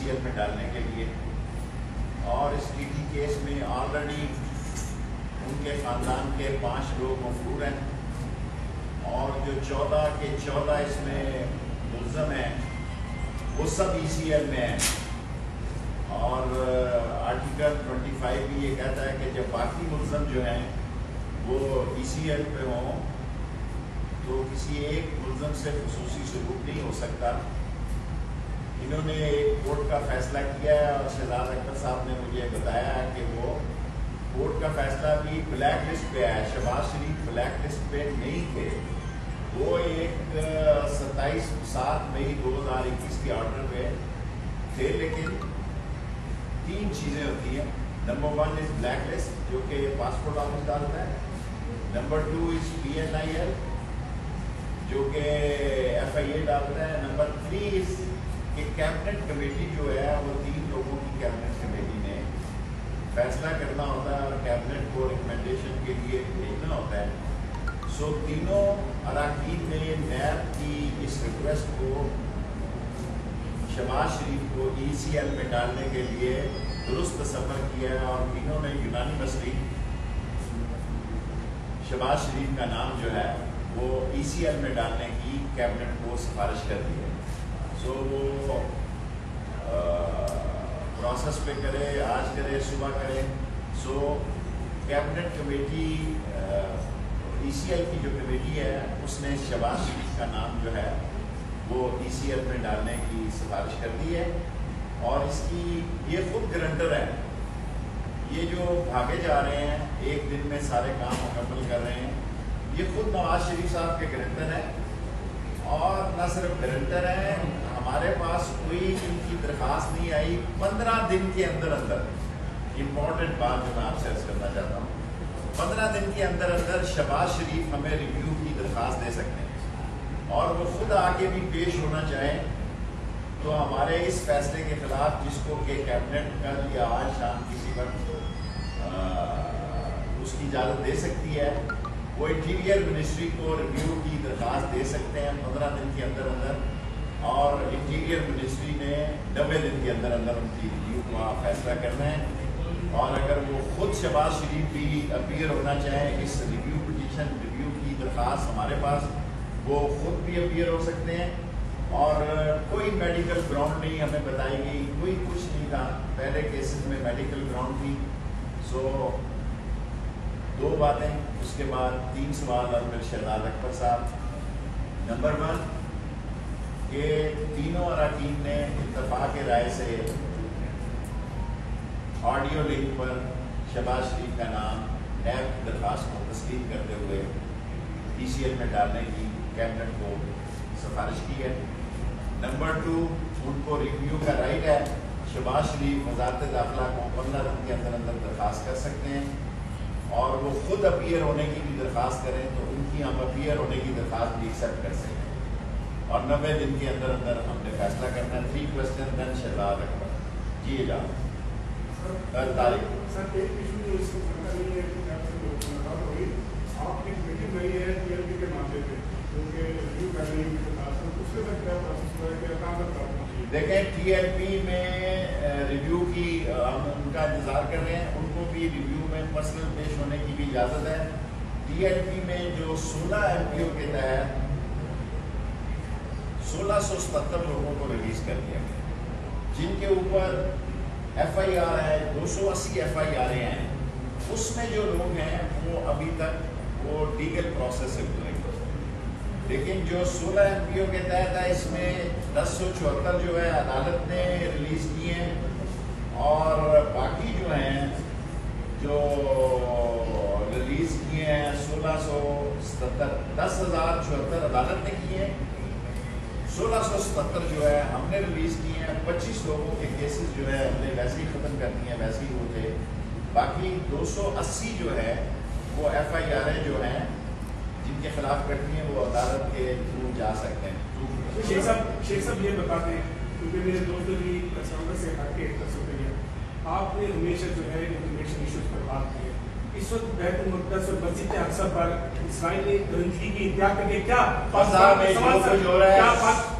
ECL میں ڈالنے کے لیے، اور اس TT کیس میں آلریڈی ان کے خاندان کے 5 لوگ مفرور ہیں، اور جو 14 کے 14 اس میں ملزم ہیں وہ سب ECL میں ہیں۔ اور آرٹیکل 25 بھی یہ کہتا ہے کہ جب باقی ملزم جو ہیں وہ ECL پہ ہوں تو کسی ایک ملزم سے خصوصی سلوک نہیں ہو سکتا۔ انہوں نے ایک کورٹ کا فیصلہ کیا ہے، اور شہزاد اکبر صاحب نے مجھے بتایا ہے کہ وہ کورٹ کا فیصلہ بھی بلیک لسٹ پہ ہے۔ شہباز شریف بلیک لسٹ پہ نہیں تھے، وہ ایک 27 مئی 2021 کے آرڈر پہ تھے، لیکن 3 چیزیں ہوتی ہیں۔ نمبر 1 از بلیک لسٹ جو کہ پاسپورٹ آفس ڈالتا ہے، نمبر 2 از PNIL جو کہ FIA ڈالتا ہے، نمبر 3 از کہ کیبنٹ کمیٹی جو ہے وہ 3 لوگوں کی کیبنٹ کمیٹی نے فیصلہ کرنا ہوتا ہے اور کیبنٹ کو ریکمنڈیشن کے لیے بھیجنا ہوتا ہے۔ سو تینوں اراکین نے نیب کی اس ریکویسٹ کو شہباز شریف کو ECL میں ڈالنے کے لیے درست تصور کیا ہے، اور تینوں نے یونانیمسلی شہباز شریف کا نام جو ہے وہ ECL میں ڈالنے کی کیبنٹ کو سفارش کر دی ہے۔ سو وہ پروسیس پہ کرے، آج کرے، صبح کرے۔ سو کیبنٹ کمیٹی ECL کی جو کمیٹی ہے اس نے شہباز شریف کا نام جو ہے وہ ECL میں ڈالنے کی سفارش کر دی ہے، اور اس کی یہ خود گرنٹر ہے۔ یہ جو بھاگے جا رہے ہیں، ایک دن میں سارے کام مکمل کر رہے ہیں، یہ خود نواز شریف صاحب کے گرنٹر ہیں، اور نہ صرف گرنٹر ہیں، ہمارے پاس کوئی ان کی درخواست نہیں آئی 15 دن کے اندر اندر۔ امپورٹنٹ بات جو میں آپ سے عرض کرنا چاہتا ہوں، 15 دن کے اندر اندر شہباز شریف ہمیں ریویو کی درخواست دے سکتے ہیں، اور وہ خود آگے بھی پیش ہونا چاہیں تو ہمارے اس فیصلے کے خلاف، جس کو کہ کیبنٹ کل یا آج شام کسی وقت اس کی اجازت دے سکتی ہے، وہ انٹیریئر منسٹری کو ریویو کی درخواست دے سکتے ہیں 15 دن کے اندر اندر، اور انٹیریئر منسٹری نے 90 دن کے اندر اندر ان کی ریویو کا فیصلہ کرنا ہے۔ اور اگر وہ خود شہباز شریف بھی اپیئر ہونا چاہیں اس ریویو پٹیشن ریویو کی درخواست ہمارے پاس، وہ خود بھی اپیئر ہو سکتے ہیں، اور کوئی میڈیکل گراؤنڈ نہیں ہمیں بتائی گئی، کوئی کچھ نہیں تھا۔ پہلے کیسز میں میڈیکل گراؤنڈ تھی۔ سو 2 باتیں، اس کے بعد 3 سوال اور پھر شہزاد اکبر صاحب۔ نمبر 1 کہ تینوں اراکین نے اتفاق رائے سے آڈیو لنک پر شہباز شریف کا نام نیب کی درخواست کو تسلیم کرتے ہوئے ECL میں ڈالنے کی کیبنٹ کو سفارش کی ہے۔ نمبر 2 ان کو ریویو کا رائٹ ہے، شہباز شریف وزارت داخلہ کو 15 دن کے اندر اندر درخواست کر سکتے ہیں، اور وہ خود اپیئر ہونے کی بھی درخواست کریں تو ان کی ہم اپیئر ہونے کی درخواست بھی ایکسیپٹ کر سکتے ہیں، اور 90 دن کے اندر اندر ہم نے فیصلہ کرنا ہے۔ 3 کوسچن دن شہزاد اکبر جی جاؤ تاریخ سر ایک ایشو جو اس کو کرنا نہیں ہے کہ آپ سے ملاقات ہوئی، آپ کی میٹنگ ہوئی ہے TLP کے معاملے پہ کیونکہ ریویو کر رہی ہے اس کے ساتھ کیا پروسیس ہوا ہے کہ کہاں تک بات پہنچی؟ دیکھیں TLP میں ریویو کی ہم ان کا انتظار کر رہے ہیں، ان کو بھی ریویو میں پرسنل پیش ہونے کی بھی اجازت ہے۔ TLP میں جو 16 MPO کے تحت 1677 لوگوں کو ریلیز کر دیا گیا، جن کے اوپر FIR ہے 280 FIR ہیں، اس میں جو لوگ ہیں وہ ابھی تک وہ لیگل پروسیس سے گزرے گے، لیکن جو 16 MPO کے تحت ہے اس میں 1074 جو ہے عدالت نے ریلیز کیے ہیں، اور باقی جو ہیں جو ریلیز کیے ہیں 1677 10,074 عدالت نے کیے ہیں، 1677 جو ہے ہم نے ریلیز کیے ہیں۔ 25 لوگوں کے کیسز جو ہے ہم نے ویسے ہی ختم کر دیے ہیں، ویسے ہی وہ تھے۔ باقی 280 جو ہے وہ FIR جو ہیں جن کے خلاف کرتی ہیں وہ عدالت کے تھرو جا سکتے ہیں۔ شیخ صاحب یہ بتاتے ہیں کیونکہ میرے دوست بھی کسٹمر سے ہٹ کے آپ نے ہمیشہ جو ہے انفارمیشن ایشوز پر بات کی ہے، اس وقت بیت المقدس اور مسجد اقصی پر اسرائیل نے درندگی کی انتہا کر کے کیا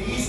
30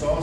100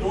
2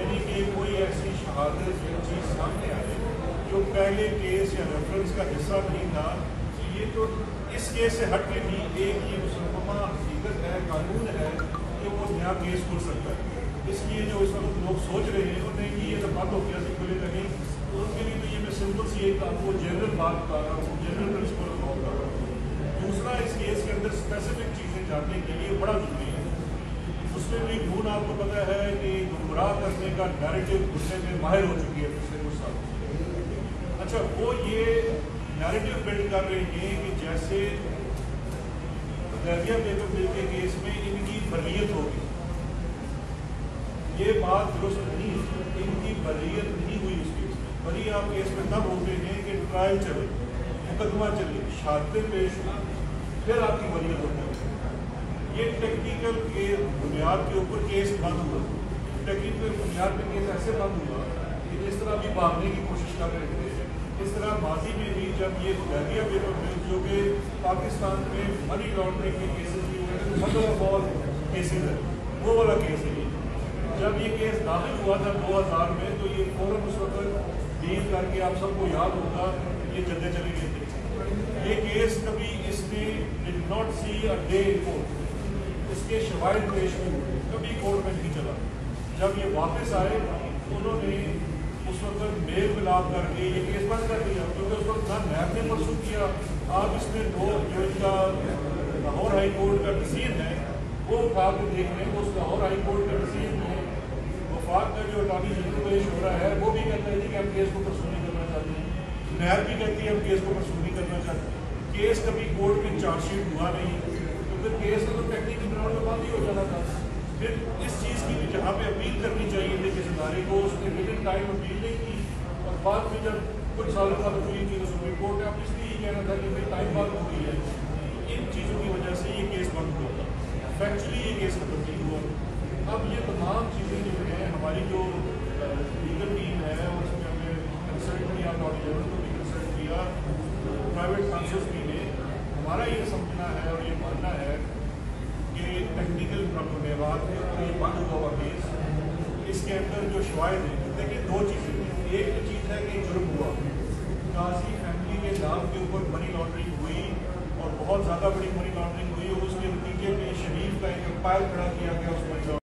یعنی کہ کوئی ایسی شہادت یا چیز سامنے آئے جو پہلے کیس یا ریفرنس کا حصہ نہیں تھا، یہ تو اس کیس سے ہٹ کے بھی ایک یہ مسلمہ حقیقت ہے، قانون ہے کہ وہ نیا کیس کھل سکتا ہے. اس لیے جو اس وقت لوگ سوچ رہے ہیں اور نہیں کہ یہ تو بند ہو گیا سے کھلے گا نہیں، تو ان کے لیے تو یہ میں سمپل سی ایک آپ کو جنرل بات بتا رہا ہوں، جنرل پرنسپل فالو کر رہا ہوں. دوسرا، اس کیس کے اندر اسپیسیفک چیزیں جاننے کے لیے بڑا ضروری ہے. اس میں بھی ڈھون آپ کو پتہ ہے کہ گمراہ کرنے کا نیریٹو گھسنے میں ماہر ہو چکی ہے پچھلے کچھ سالوں. اچھا، وہ یہ نیریٹو بلڈ کر رہے ہیں کہ جیسے حدیبیہ پیپر مل کے کیس میں ان کی بریت ہوگی. یہ بات درست نہیں ہے، ان کی بریت نہیں ہوئی. اس کیس میں بری آپ کیس میں تب ہوتے ہیں کہ ٹرائل چلے، مقدمہ چلے، شہادتیں پیش ہوں، پھر آپ کی بریت ہوتی ہے. یہ ٹیکنیکل کے بنیاد کے اوپر کیس بند ہوا. ٹیکنیکل بنیاد پہ کیس ایسے بند ہوا کہ جس طرح بھی بھاگنے کی کوشش کر رہے تھے، اس طرح ماضی میں بھی جب یہ حدیبیہ پیپر مل جو کہ پاکستان میں منی لانڈرنگ کے کیسز کی وجہ سے مدر آف آل کیسز ہے، وہ والا کیس ہے. جب یہ کیس داخل ہوا تھا 2000 میں، تو یہ فوراً اس وقت ڈیل کر کے آپ سب کو یاد ہوگا یہ جدے چلے گئے تھے. یہ کیس کبھی اس نے did not see a day in court. اس کے شواہد پیش نہیں ہوئے، کبھی کورٹ میں نہیں چلا. جب یہ واپس آئے انہوں نے اس وقت میل ملاپ کر کے یہ کیس بند کر دیا، کیونکہ اس وقت نہ نیب نے منسوخ کیا. آپ اس میں دو جو ان کا لاہور ہائی کورٹ کا ڈسیزن ہے وہ اٹھا کے دیکھ لیں. اس لاہور ہائی کورٹ کا ڈسیزن میں وفاق کا جو اٹارنی جنرل پیش ہو رہا ہے وہ بھی کہتا ہے کہ ہم کیس کو پرسو نہیں کرنا چاہتے ہیں. نیب بھی کہتی ہے ہم کیس کو پرسو نہیں کرنا چاہتے ہیں. کیس کبھی کورٹ میں چارج شیٹ ہوا نہیں، تو پھر کیس کا تو ٹیکنیکل گراؤنڈ میں بند ہی ہو جانا تھا. پھر اس چیز کی بھی جہاں پہ اپیل کرنی چاہیے تھی کس ادارے کو، اس نے ودن ٹائم اپیل نہیں کی. اور بعد میں جب کچھ سالوں بعد ہوئی تھی تو سپریم کورٹ نے اب اس لیے یہ کہنا تھا کہ بھائی ٹائم بعد ہو گئی ہے. ان چیزوں کی وجہ سے یہ کیس بند ہوا تھا. فیکچولی یہ کیس ختم نہیں ہوا. اب یہ تمام چیزیں جو ہیں ہماری جو لیگل ٹیم ہے اس میں ہم نے کنسلٹ کیا، اٹارنی جنرل کو بھی کنسلٹ کیا، پرائیویٹ کانسلس بھی نے. ہمارا یہ سمجھنا ہے اور یہ ماننا ہے کہ ٹیکنیکل پرابلمات کے اوپر یہ بند ہوا ہوا کیس، اس کے اندر جو شواہد ہیں، دیکھیں دو چیزیں ہیں. ایک تو چیز ہے کہ جرم ہوا، قاضی فیملی کے نام کے اوپر منی لانڈرنگ ہوئی اور بہت زیادہ بڑی منی لانڈرنگ ہوئی، اور اس کے نتیجے میں شریف کا ایک امپائر کھڑا کیا گیا. اس